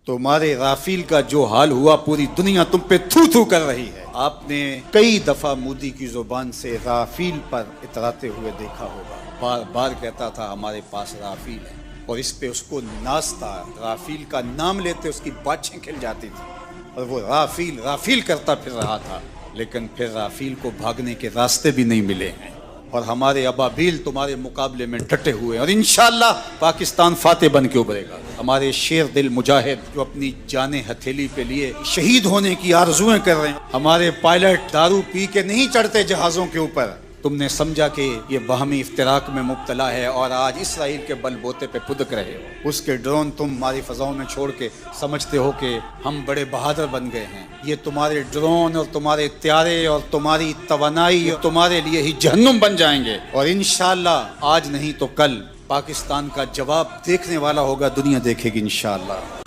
तुम्हारे राफेल का जो हाल हुआ पूरी दुनिया तुम पे थू थू कर रही है। आपने कई दफा मोदी की जुबान से राफेल पर इतराते हुए देखा होगा, बार बार कहता था हमारे पास राफेल है, और इस पे उसको नाज था। राफेल का नाम लेते उसकी बाछें खिल जाती थी और वो राफेल राफेल करता फिर रहा था। लेकिन फिर राफेल को भागने के रास्ते भी नहीं मिले हैं और हमारे अबाबील तुम्हारे मुकाबले में डटे हुए हैं और इंशाअल्लाह पाकिस्तान फातेह बन के उभरेगा। हमारे शेर दिल मुजाहिद जो अपनी जाने हथेली पे लिए शहीद होने की आरज़ुएं कर रहे हैं। हमारे पायलट दारू पी के नहीं चढ़ते जहाज़ों के ऊपर। तुमने समझा कि ये बाहमी इफ्तिराक में मुब्तला है और आज इसराइल के बलबोते पे फुदक रहे हो। उसके ड्रोन तुम हमारी फ़ज़ाओं में छोड़ के समझते हो कि हम बड़े बहादुर बन गए हैं। ये तुम्हारे ड्रोन और तुम्हारे त्यारे और तुम्हारी तवानाई तुम्हारे लिए ही जहन्नुम बन जाएंगे और इंशाअल्लाह आज नहीं तो कल पाकिस्तान का जवाब देखने वाला होगा, दुनिया देखेगी इंशाअल्लाह।